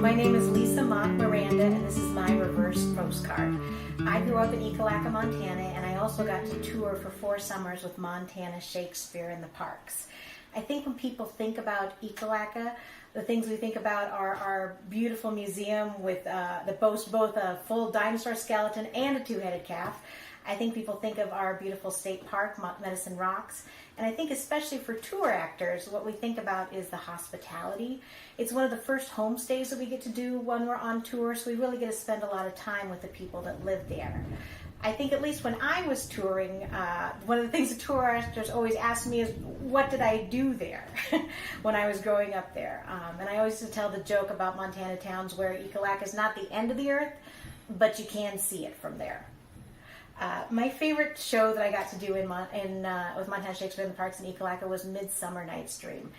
My name is Lisa Mauch Miranda, and this is my reverse postcard. I grew up in Ekalaka, Montana, and I also got to tour for 4 summers with Montana Shakespeare in the parks. I think when people think about Ekalaka, the things we think about are our beautiful museum with that boasts both a full dinosaur skeleton and a 2-headed calf. I think people think of our beautiful state park, Medicine Rocks. And I think especially for tour actors, what we think about is the hospitality. It's one of the first homestays that we get to do when we're on tour, so we really get to spend a lot of time with the people that live there. I think at least when I was touring, one of the things the tour actors always asked me is, what did I do there when I was growing up there? And I always used to tell the joke about Montana towns where Ekalaka is not the end of the earth, but you can see it from there. My favorite show that I got to do with Montana Shakespeare in the Parks in Ekalaka was Midsummer Night's Dream.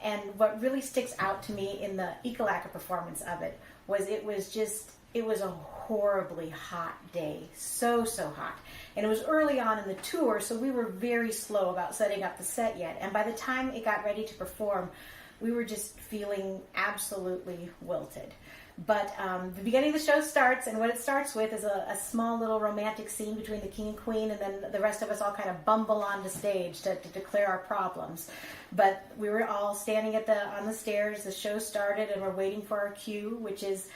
And what really sticks out to me in the Ekalaka performance of it was it was a horribly hot day. So hot. And it was early on in the tour, so we were very slow about setting up the set yet. And by the time it got ready to perform, we were just feeling absolutely wilted. But the beginning of the show starts, and what it starts with is a small little romantic scene between the king and queen, and then the rest of us all kind of bumble onto stage to declare our problems. But we were all standing on the stairs, the show started, and we're waiting for our cue, which is,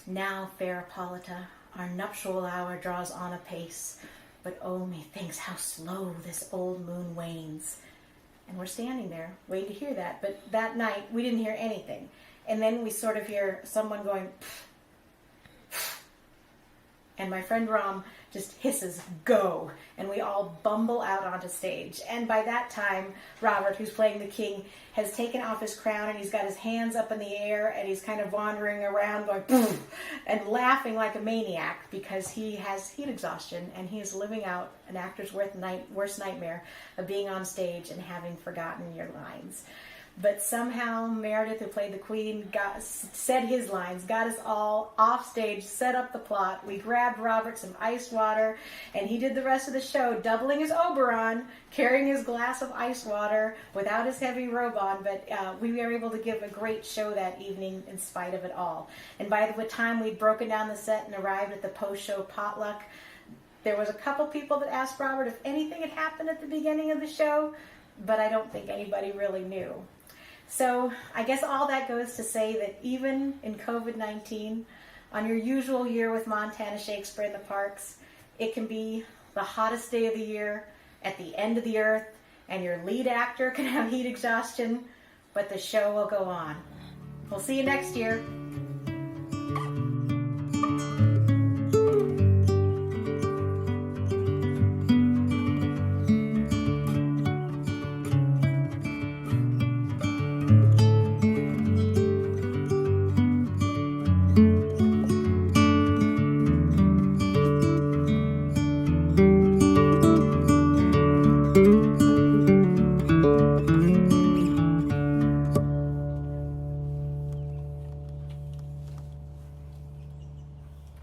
"Now, fair Hippolyta, our nuptial hour draws on apace, but oh, methinks how slow this old moon wanes." And we're standing there waiting to hear that, but that night we didn't hear anything. And then we sort of hear someone going, pff, pff, and my friend Rom just hisses, "Go!" And we all bumble out onto stage. And by that time, Robert, who's playing the king, has taken off his crown and he's got his hands up in the air and he's kind of wandering around going, pff, and laughing like a maniac because he has heat exhaustion and he is living out an actor's worst nightmare of being on stage and having forgotten your lines. But somehow Meredith, who played the queen, said his lines, got us all off stage, set up the plot. We grabbed Robert some ice water, and he did the rest of the show, doubling his Oberon, carrying his glass of ice water without his heavy robe on. But we were able to give a great show that evening in spite of it all. And by the time we'd broken down the set and arrived at the post-show potluck, there was a couple people that asked Robert if anything had happened at the beginning of the show, but I don't think anybody really knew. So I guess all that goes to say that even in COVID-19, on your usual year with Montana Shakespeare in the Parks, it can be the hottest day of the year, at the end of the earth, and your lead actor can have heat exhaustion, but the show will go on. We'll see you next year.